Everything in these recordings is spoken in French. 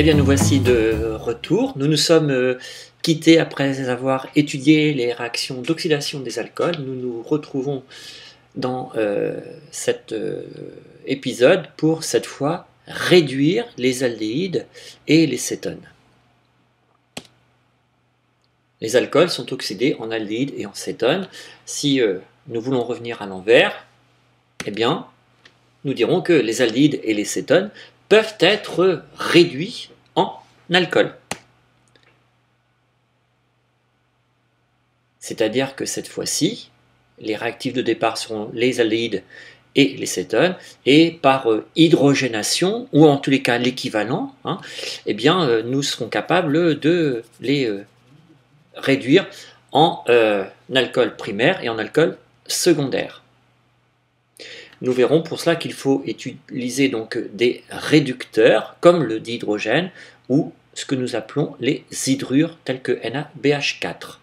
Eh bien, nous voici de retour. Nous nous sommes quittés après avoir étudié les réactions d'oxydation des alcools. Nous nous retrouvons dans cet épisode pour cette fois réduire les aldéhydes et les cétones. Les alcools sont oxydés en aldéhydes et en cétones. Si nous voulons revenir à l'envers, eh bien, nous dirons que les aldéhydes et les cétones peuvent être réduits en alcool. C'est-à-dire que cette fois-ci, les réactifs de départ seront les aldéhydes et les cétones, et par hydrogénation, ou en tous les cas l'équivalent, eh bien, nous serons capables de les réduire en alcool primaire et en alcool secondaire. Nous verrons pour cela qu'il faut utiliser donc des réducteurs comme le dihydrogène ou ce que nous appelons les hydrures tels que NaBH4.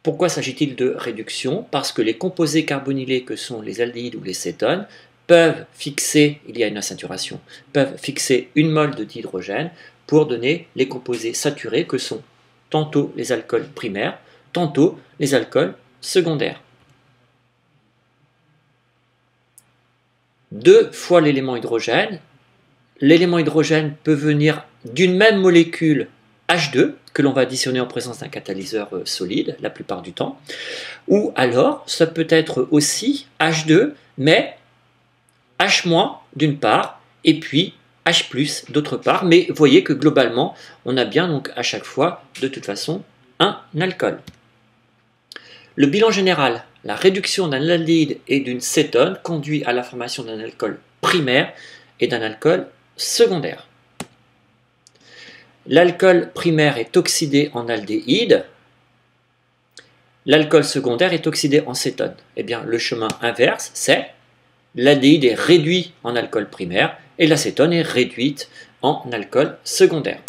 Pourquoi s'agit-il de réduction? Parce que les composés carbonylés que sont les aldéhydes ou les cétones peuvent fixer, il y a une acéturation, peuvent fixer une mole de dihydrogène pour donner les composés saturés que sont tantôt les alcools primaires, tantôt les alcools secondaires. Deux fois l'élément hydrogène peut venir d'une même molécule H2 que l'on va additionner en présence d'un catalyseur solide la plupart du temps, ou alors ça peut être aussi H2 mais H- d'une part et puis H+ d'autre part, mais vous voyez que globalement on a bien donc à chaque fois de toute façon un alcool. Le bilan général, la réduction d'un aldéhyde et d'une cétone conduit à la formation d'un alcool primaire et d'un alcool secondaire. L'alcool primaire est oxydé en aldéhyde, l'alcool secondaire est oxydé en cétone. Eh bien, le chemin inverse, c'est l'aldéhyde est réduit en alcool primaire et l'acétone est réduite en alcool secondaire.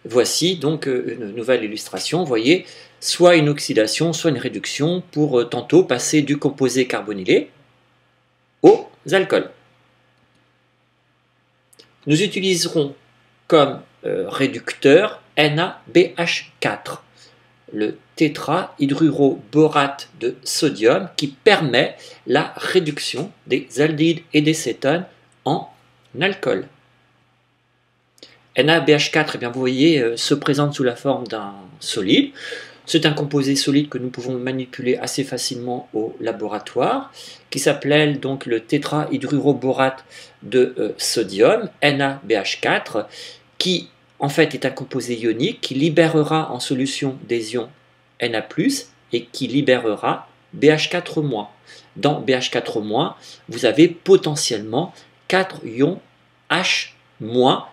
Voici donc une nouvelle illustration. Vous voyez, soit une oxydation, soit une réduction pour tantôt passer du composé carbonylé aux alcools. Nous utiliserons comme réducteur NaBH4, le tétrahydruroborate de sodium qui permet la réduction des aldéhydes et des cétones en alcool. NaBH4, eh bien, vous voyez, se présente sous la forme d'un solide. C'est un composé solide que nous pouvons manipuler assez facilement au laboratoire, qui s'appelle donc le tétrahydruroborate de sodium, NaBH4, qui en fait est un composé ionique qui libérera en solution des ions Na+, et qui libérera BH4-. Dans BH4-, vous avez potentiellement 4 ions H-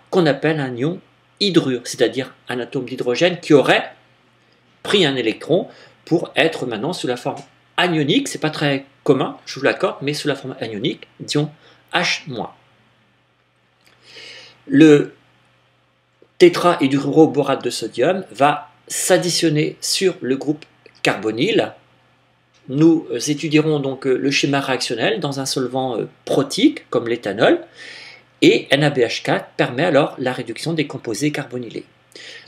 qu'on appelle un ion hydrure, c'est-à-dire un atome d'hydrogène qui aurait pris un électron pour être maintenant sous la forme anionique. C'est pas très commun, je vous l'accorde, mais sous la forme anionique d'ion H-. Le tétrahydruroborate de sodium va s'additionner sur le groupe carbonyle. Nous étudierons donc le schéma réactionnel dans un solvant protique comme l'éthanol. Et NaBH4 permet alors la réduction des composés carbonylés.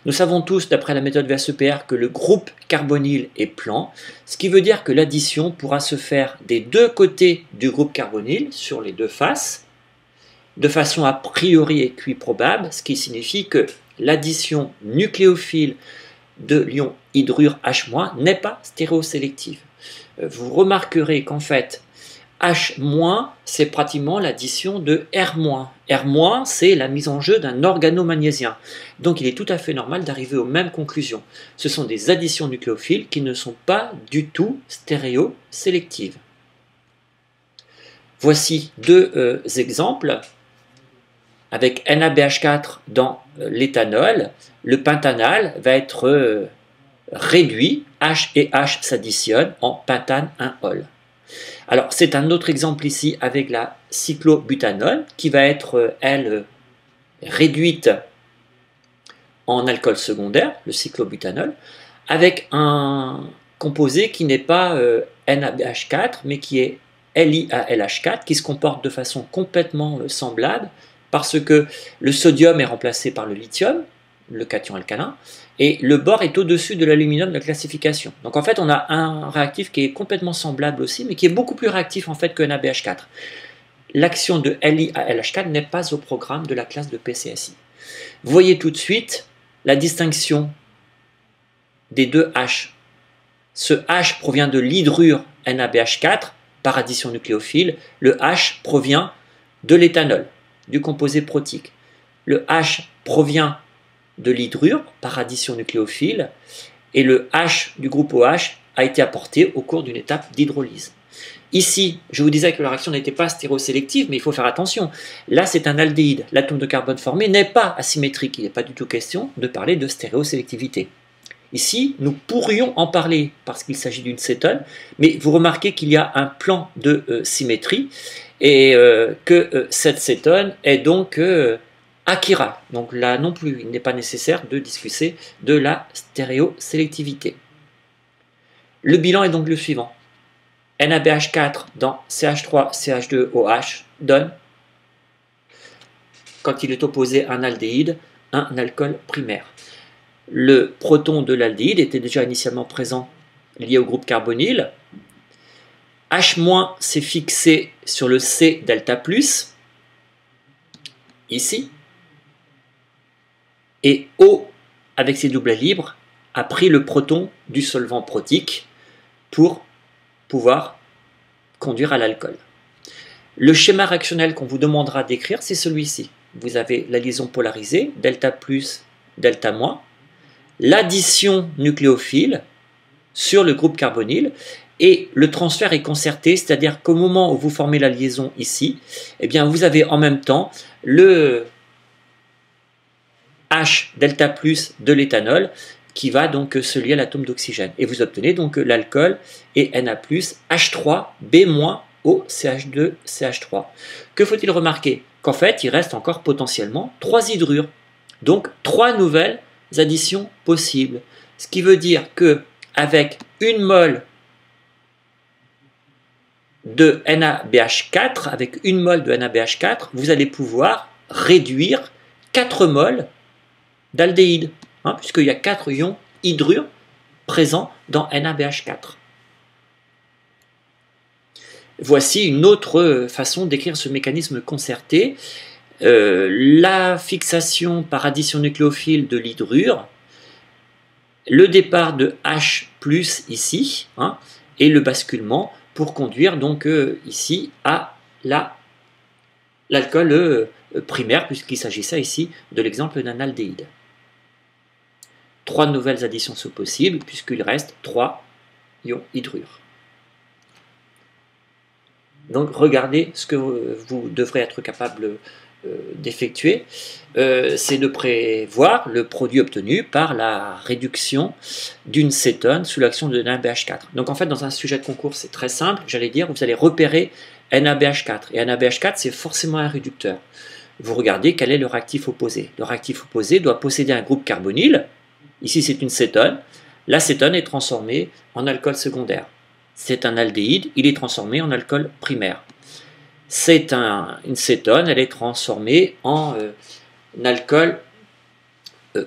Nous savons tous, d'après la méthode VSEPR, que le groupe carbonyle est plan, ce qui veut dire que l'addition pourra se faire des deux côtés du groupe carbonyle, sur les deux faces, de façon a priori équiprobable, ce qui signifie que l'addition nucléophile de l'ion hydrure H- n'est pas stéréosélective. Vous remarquerez qu'en fait, H-, c'est pratiquement l'addition de R-. R-, c'est la mise en jeu d'un organomagnésiien. Donc il est tout à fait normal d'arriver aux mêmes conclusions. Ce sont des additions nucléophiles qui ne sont pas du tout stéréosélectives. Voici deux exemples. Avec NaBH4 dans l'éthanol, le pentanal va être réduit, H et H s'additionnent en pentane 1-ol. Alors, c'est un autre exemple ici avec la cyclobutanol qui va être, elle, réduite en alcool secondaire, le cyclobutanol, avec un composé qui n'est pas NaBH4, mais qui est LiALH4 qui se comporte de façon complètement semblable parce que le sodium est remplacé par le lithium, le cation alcalin, et le bore est au-dessus de l'aluminium de la classification. Donc en fait, on a un réactif qui est complètement semblable aussi, mais qui est beaucoup plus réactif en fait que NaBH4. L'action de LiALH4 n'est pas au programme de la classe de PCSI. Vous voyez tout de suite la distinction des deux H. Ce H provient de l'hydrure NaBH4 par addition nucléophile. Le H provient de l'éthanol, du composé protique. Le H provient de l'hydrure par addition nucléophile et le H du groupe OH a été apporté au cours d'une étape d'hydrolyse. Ici, je vous disais que la réaction n'était pas stéréosélective, mais il faut faire attention. Là, c'est un aldéhyde. L'atome de carbone formé n'est pas asymétrique. Il n'est pas du tout question de parler de stéréosélectivité. Ici, nous pourrions en parler parce qu'il s'agit d'une cétone, mais vous remarquez qu'il y a un plan de symétrie et que cette cétone est donc achirale. Donc là non plus, il n'est pas nécessaire de discuter de la stéréosélectivité. Le bilan est donc le suivant. NaBH4 dans CH3, CH2OH donne, quand il est opposé à un aldéhyde, un alcool primaire. Le proton de l'aldéhyde était déjà initialement présent lié au groupe carbonyle. H- s'est fixé sur le C delta+, ici. Et O, avec ses doublets libres, a pris le proton du solvant protique pour pouvoir conduire à l'alcool. Le schéma réactionnel qu'on vous demandera d'écrire, c'est celui-ci. Vous avez la liaison polarisée, delta+, delta-, l'addition nucléophile sur le groupe carbonyle et le transfert est concerté, c'est-à-dire qu'au moment où vous formez la liaison ici, eh bien vous avez en même temps le H delta+ de l'éthanol qui va donc se lier à l'atome d'oxygène. Et vous obtenez donc l'alcool et Na+, H3B- au CH2, CH3. Que faut-il remarquer? Qu'en fait, il reste encore potentiellement 3 hydrures. Donc 3 nouvelles additions possibles. Ce qui veut dire que avec une mole de NaBH4, avec une mole de NaBH4, vous allez pouvoir réduire 4 moles d'aldéhyde, puisqu'il y a 4 ions hydrures présents dans NaBH4. Voici une autre façon d'écrire ce mécanisme concerté. La fixation par addition nucléophile de l'hydrure, le départ de H+ ici, et le basculement pour conduire donc ici à l'alcool primaire, puisqu'il s'agissait ici de l'exemple d'un aldéhyde. 3 nouvelles additions sont possibles, puisqu'il reste 3 ions hydrure. Donc regardez ce que vous devrez être capable d'effectuer, c'est de prévoir le produit obtenu par la réduction d'une cétone sous l'action de NaBH4. Donc en fait dans un sujet de concours c'est très simple, j'allais dire, vous allez repérer NaBH4, et NaBH4 c'est forcément un réducteur. Vous regardez quel est le réactif opposé. Le réactif opposé doit posséder un groupe carbonyle, ici c'est une cétone, la cétone est transformée en alcool secondaire. C'est un aldéhyde, il est transformé en alcool primaire. C'est une cétone, elle est transformée en alcool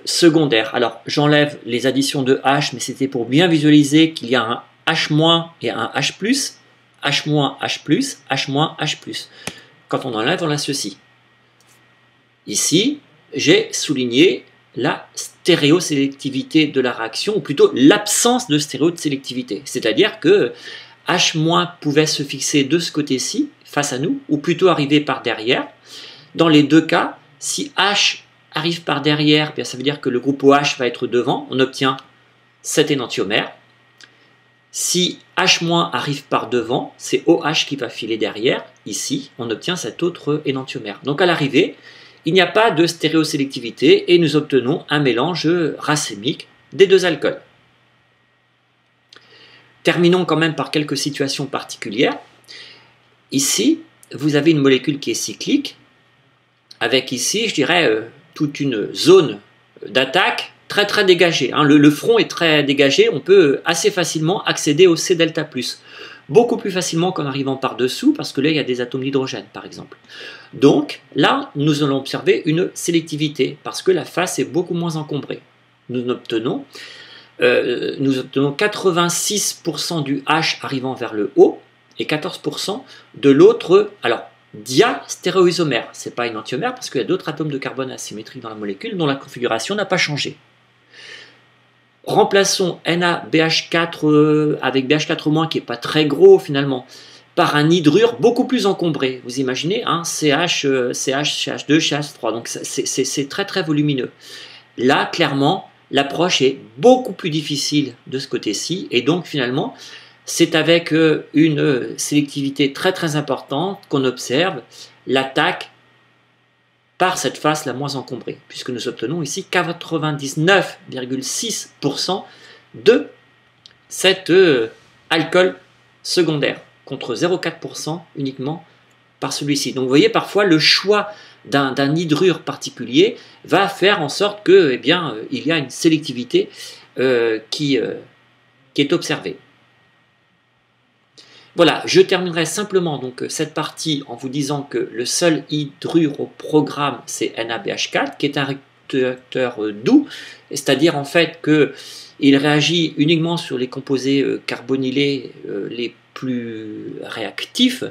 secondaire. Alors j'enlève les additions de H, mais c'était pour bien visualiser qu'il y a un H- et un H+, H-, H+, H-, H+. Quand on enlève, on a ceci. Ici, j'ai souligné la stéréosélectivité de la réaction, ou plutôt l'absence de stéréosélectivité. C'est-à-dire que H- pouvait se fixer de ce côté-ci, face à nous, ou plutôt arriver par derrière. Dans les deux cas, si H arrive par derrière, bien ça veut dire que le groupe OH va être devant, on obtient cet énantiomère. Si H- arrive par devant, c'est OH qui va filer derrière, ici, on obtient cet autre énantiomère. Donc à l'arrivée, il n'y a pas de stéréosélectivité et nous obtenons un mélange racémique des deux alcools. Terminons quand même par quelques situations particulières. Ici, vous avez une molécule qui est cyclique, avec ici, je dirais, toute une zone d'attaque très très dégagée. Le front est très dégagé, on peut assez facilement accéder au C delta+. beaucoup plus facilement qu'en arrivant par dessous, parce que là il y a des atomes d'hydrogène par exemple. Donc là nous allons observer une sélectivité, parce que la face est beaucoup moins encombrée. Nous obtenons 86% du H arrivant vers le haut et 14% de l'autre, alors diastéréoisomère, c'est pas une entiomère parce qu'il y a d'autres atomes de carbone asymétriques dans la molécule dont la configuration n'a pas changé. Remplaçons NaBH4 avec BH4- qui n'est pas très gros finalement, par un hydrure beaucoup plus encombré. Vous imaginez, hein, CH, CH2, CH3, donc c'est très très volumineux. Là, clairement, l'approche est beaucoup plus difficile de ce côté-ci, et donc finalement, c'est avec une sélectivité très très importante qu'on observe l'attaque par cette face la moins encombrée, puisque nous obtenons ici 99,6% de cet alcool secondaire, contre 0,4% uniquement par celui-ci. Donc vous voyez, parfois le choix d'un hydrure particulier va faire en sorte que, eh bien, il y a une sélectivité qui est observée. Voilà, je terminerai simplement donc cette partie en vous disant que le seul hydrure au programme c'est NaBH4 qui est un réacteur doux, c'est-à-dire en fait qu'il réagit uniquement sur les composés carbonylés les plus réactifs,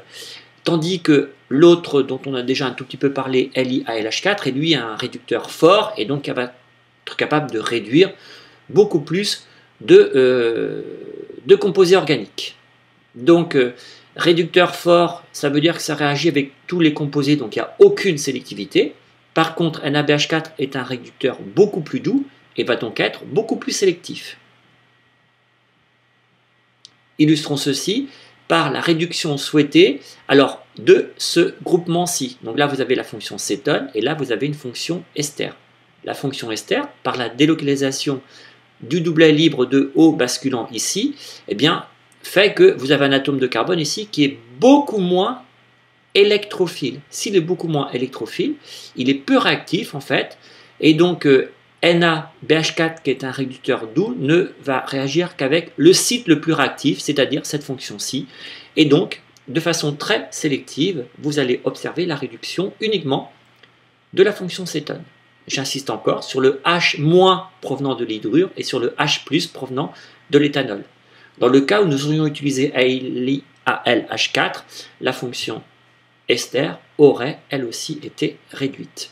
tandis que l'autre dont on a déjà un tout petit peu parlé, LiALH4, est lui un réducteur fort et donc va être capable de réduire beaucoup plus de composés organiques. Donc, réducteur fort, ça veut dire que ça réagit avec tous les composés, donc il n'y a aucune sélectivité. Par contre, NaBH4 est un réducteur beaucoup plus doux et va donc être beaucoup plus sélectif. Illustrons ceci par la réduction souhaitée alors, de ce groupement-ci. Donc là, vous avez la fonction cétone et là, vous avez une fonction ester. La fonction ester, par la délocalisation du doublet libre de O basculant ici, eh bien, fait que vous avez un atome de carbone ici qui est beaucoup moins électrophile. S'il est beaucoup moins électrophile, il est peu réactif en fait, et donc NaBH4 qui est un réducteur doux ne va réagir qu'avec le site le plus réactif, c'est-à-dire cette fonction-ci, et donc de façon très sélective, vous allez observer la réduction uniquement de la fonction cétone. J'insiste encore sur le H- provenant de l'hydrure et sur le H+ provenant de l'éthanol. Dans le cas où nous aurions utilisé AlH4, la fonction ester aurait elle aussi été réduite.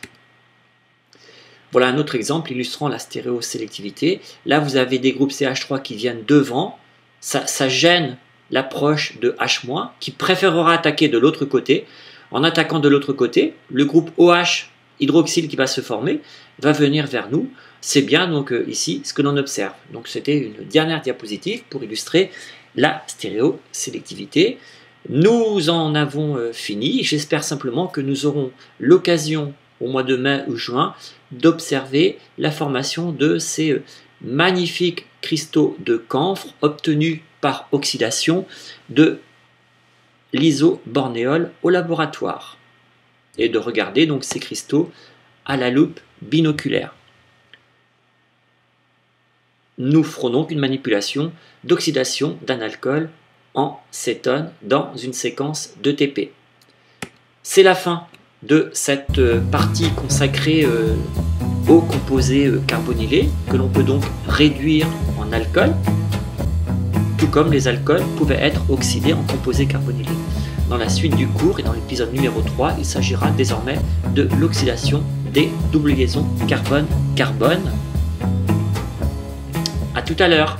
Voilà un autre exemple illustrant la stéréosélectivité. Là, vous avez des groupes CH3 qui viennent devant. Ça gêne l'approche de H- qui préférera attaquer de l'autre côté. En attaquant de l'autre côté, le groupe OH hydroxyle qui va se former va venir vers nous. C'est bien donc ici ce que l'on observe. Donc c'était une dernière diapositive pour illustrer la stéréosélectivité. Nous en avons fini. J'espère simplement que nous aurons l'occasion au mois de mai ou juin d'observer la formation de ces magnifiques cristaux de camphre obtenus par oxydation de l'isobornéol au laboratoire et de regarder donc ces cristaux à la loupe binoculaire. Nous ferons donc une manipulation d'oxydation d'un alcool en cétone dans une séquence de TP. C'est la fin de cette partie consacrée aux composés carbonylés que l'on peut donc réduire en alcool, tout comme les alcools pouvaient être oxydés en composés carbonylés. Dans la suite du cours et dans l'épisode numéro 3, il s'agira désormais de l'oxydation des doubles liaisons carbone-carbone. À tout à l'heure.